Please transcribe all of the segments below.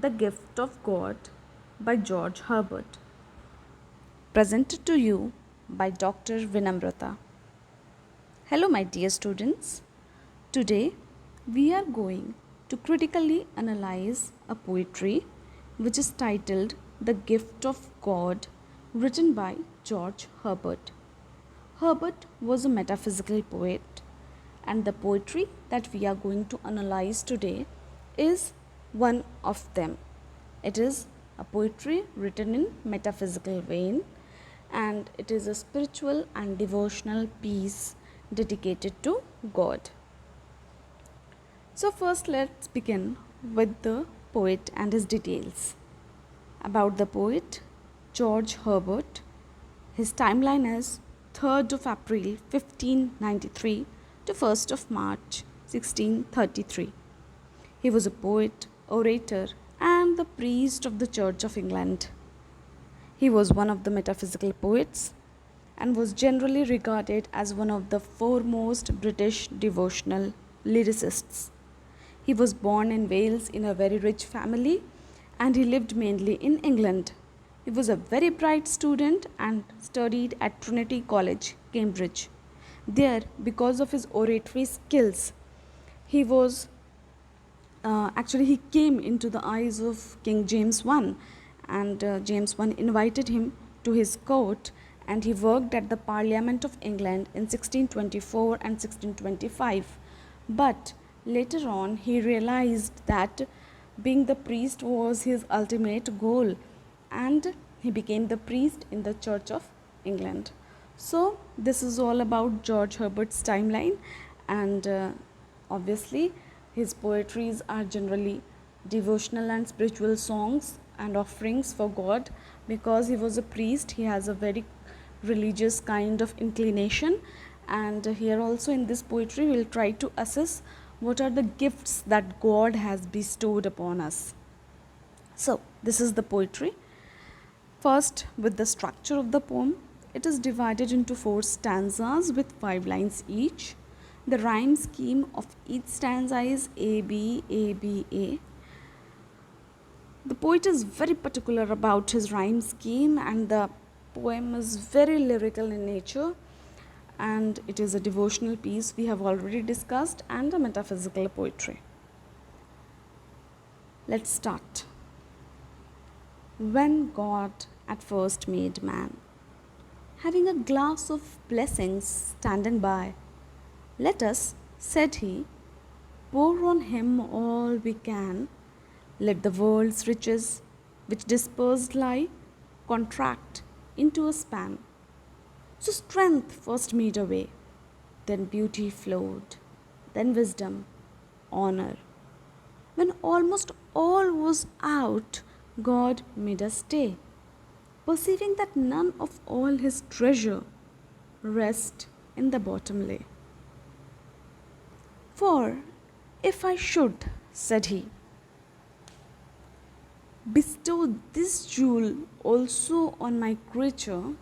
The Gift of God by George Herbert. Presented to you by Dr. Vinamrata. Hello, my dear students. Today we are going to critically analyze a poetry which is titled The Gift of God, written by George Herbert. Herbert was a metaphysical poet, and the poetry that we are going to analyze today is one of them. It is a poetry written in metaphysical vein, and it is a spiritual and devotional piece dedicated to God. So first let's begin with the poet and his details. About the poet George Herbert, his timeline is 3rd of April 1593 to 1st of March 1633. He was a poet, orator, and the priest of the Church of England. He was one of the metaphysical poets and was generally regarded as one of the foremost British devotional lyricists. He was born in Wales in a very rich family, and he lived mainly in England. He was a very bright student and studied at Trinity College, Cambridge. There, because of his oratory skills, he was he came into the eyes of King James I, and James I invited him to his court, and he worked at the Parliament of England in 1624 and 1625. But later on, he realized that being the priest was his ultimate goal, and he became the priest in the Church of England. So, this is all about George Herbert's timeline, and obviously, his poetries are generally devotional and spiritual songs and offerings for God. Because he was a priest, he has a very religious kind of inclination, and here also in this poetry we'll try to assess what are the gifts that God has bestowed upon us. So, this is the poetry. First, with the structure of the poem, it is divided into 4 stanzas with 5 lines each. The rhyme scheme of each stanza is A, B, A, B, A. The poet is very particular about his rhyme scheme, and the poem is very lyrical in nature, and it is a devotional piece we have already discussed, and a metaphysical poetry. Let's start. When God at first made man, having a glass of blessings standing by, let us, said he, pour on him all we can. Let the world's riches, which dispersed lie, contract into a span. So strength first made a way, then beauty flowed, then wisdom, honor. When almost all was out, God made us stay, perceiving that none of all his treasure rest in the bottom lay. For if I should, said he, bestow this jewel also on my creature,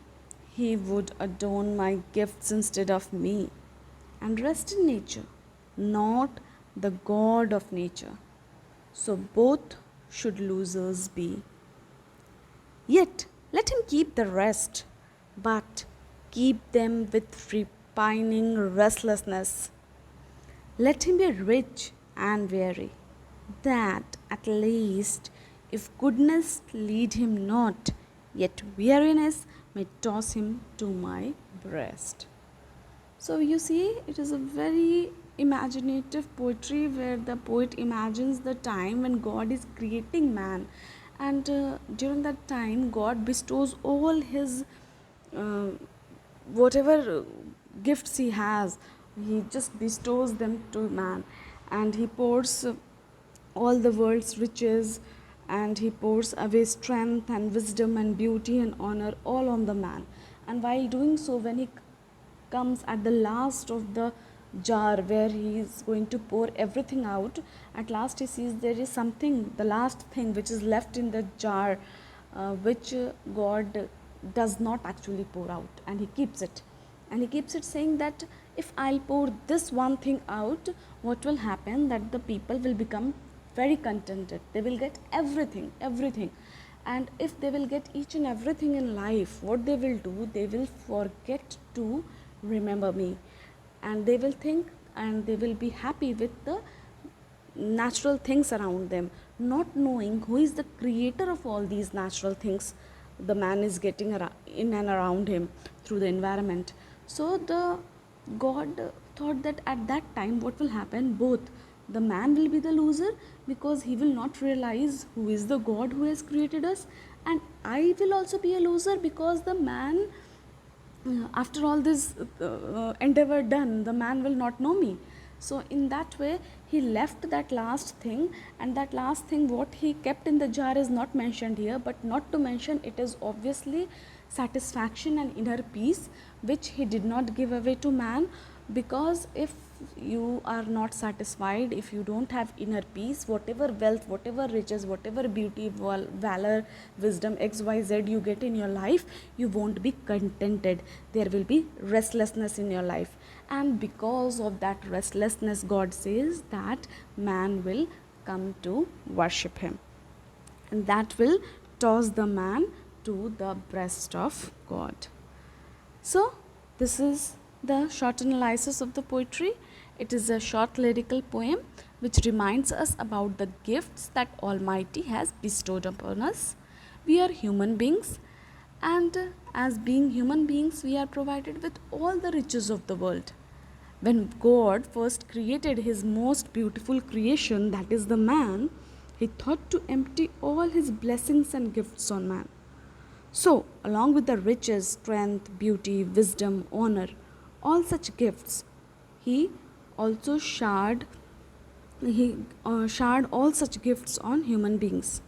he would adorn my gifts instead of me, and rest in nature, not the God of nature. So both should losers be. Yet let him keep the rest, but keep them with repining restlessness. Let him be rich and weary, that at least, if goodness lead him not, yet weariness may toss him to my breast. So you see, it is a very imaginative poetry where the poet imagines the time when God is creating man, and during that time God bestows all his whatever gifts he has, he just bestows them to man, and he pours all the world's riches, and he pours away strength and wisdom and beauty and honor all on the man. And while doing so, when he comes at the last of the jar where he is going to pour everything out, at last he sees there is something, the last thing which is left in the jar, which God does not actually pour out, and he keeps it. And he keeps it, saying that if I'll pour this one thing out, what will happen, that the people will become very contented. They will get everything, everything. And if they will get each and everything in life, what they will do, they will forget to remember me. And they will think and they will be happy with the natural things around them, not knowing who is the creator of all these natural things the man is getting in and around him through the environment. So the God thought that at that time what will happen, both the man will be the loser because he will not realize who is the God who has created us, and I will also be a loser because the man, after all this endeavor done, the man will not know me. So in that way he left that last thing, and that last thing what he kept in the jar is not mentioned here, but not to mention it is obviously satisfaction and inner peace, which he did not give away to man. Because if you are not satisfied, if you don't have inner peace, whatever wealth, whatever riches, whatever beauty, valor, wisdom, xyz you get in your life, you won't be contented. There will be restlessness in your life, and because of that restlessness, God says that man will come to worship him, and that will toss the man to the breast of God. So this is the short analysis of the poetry. It is a short lyrical poem which reminds us about the gifts that Almighty has bestowed upon us. We are human beings, and as being human beings, we are provided with all the riches of the world. When God first created his most beautiful creation, that is the man, he thought to empty all his blessings and gifts on man. So, along with the riches, strength, beauty, wisdom, honor, all such gifts, he also showered all such gifts on human beings.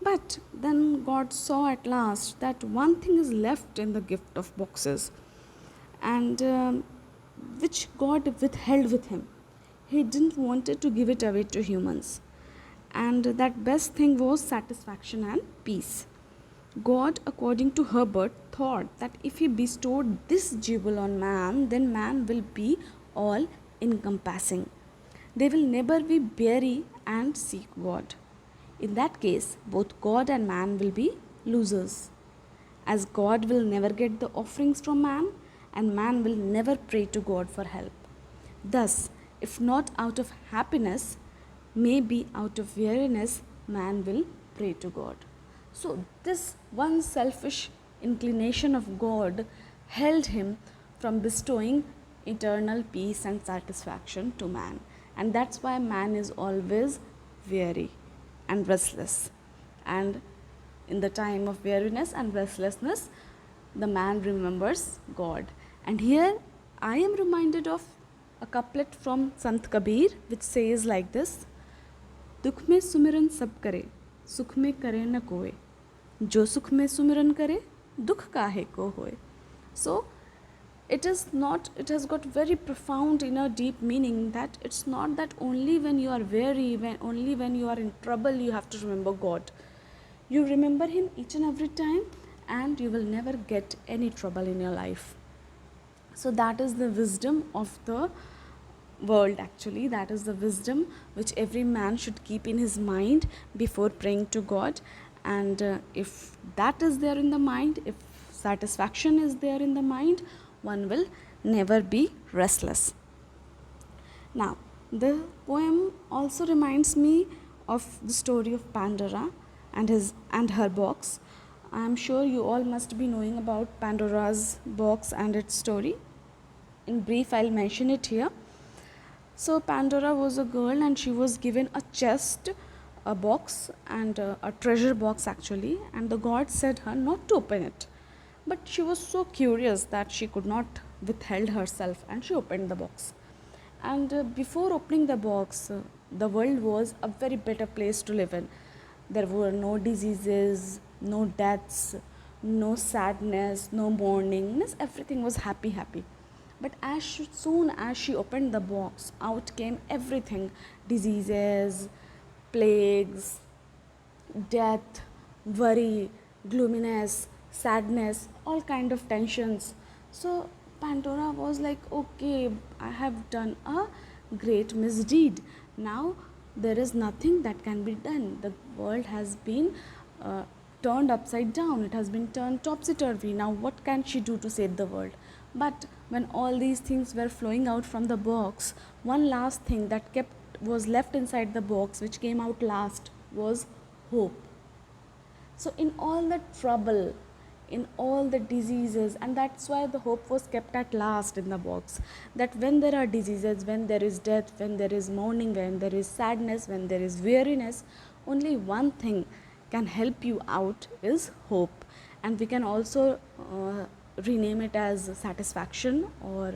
But then God saw at last that one thing is left in the gift of boxes, and which God withheld with him. He didn't want to give it away to humans. And that best thing was satisfaction and peace. God, according to Herbert, thought that if he bestowed this jewel on man, then man will be all encompassing. They will never be weary and seek God. In that case, both God and man will be losers, as God will never get the offerings from man, and man will never pray to God for help. Thus, if not out of happiness, maybe out of weariness, man will pray to God. So, this one selfish inclination of God held him from bestowing eternal peace and satisfaction to man. And that's why man is always weary and restless. And in the time of weariness and restlessness, the man remembers God. And here I am reminded of a couplet from Sant Kabir which says like this: दुख में सुमिरन सब करे, सुख में करे न कोय, जो सुख में सुमिरन करे, दुख काहे को होय. So it has got very profound inner deep meaning, that it's not that only when you are weary, only when you are in trouble you have to remember God. You remember him each and every time, and you will never get any trouble in your life. So that is the wisdom of the world. Actually, that is the wisdom which every man should keep in his mind before praying to God. And if that is there in the mind, if satisfaction is there in the mind, one will never be restless. Now, the poem also reminds me of the story of Pandora and her box. I am sure you all must be knowing about Pandora's box and its story. In brief, I'll mention it here. So Pandora was a girl, and she was given a chest, a box, and a treasure box actually, and the god said her not to open it. But she was so curious that she could not withheld herself, and she opened the box. And before opening the box, the world was a very better place to live in. There were no diseases, no deaths, no sadness, no mourning. Everything was happy. But soon as she opened the box, out came everything: diseases, plagues, death, worry, gloominess, sadness, all kind of tensions. So Pandora was like, okay, I have done a great misdeed. Now there is nothing that can be done. The world has been turned upside down, it has been turned topsy-turvy. Now what can she do to save the world? But when all these things were flowing out from the box, one last thing that was left inside the box, which came out last, was hope. So in all the trouble, in all the diseases, and that's why the hope was kept at last in the box, that when there are diseases, when there is death, when there is mourning, when there is sadness, when there is weariness, only one thing can help you out is hope. And we can also rename it as satisfaction or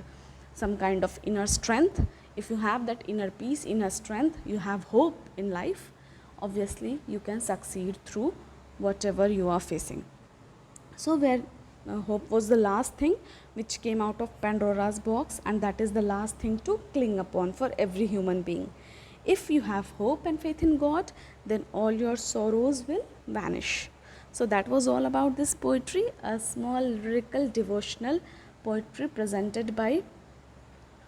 some kind of inner strength. If you have that inner peace, inner strength, you have hope in life, obviously you can succeed through whatever you are facing. So where hope was the last thing which came out of Pandora's box, and that is the last thing to cling upon for every human being. If you have hope and faith in God, then all your sorrows will vanish. So that was all about this poetry, a small lyrical devotional poetry presented by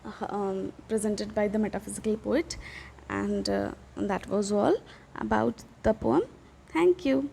the metaphysical poet, and that was all about the poem. Thank you.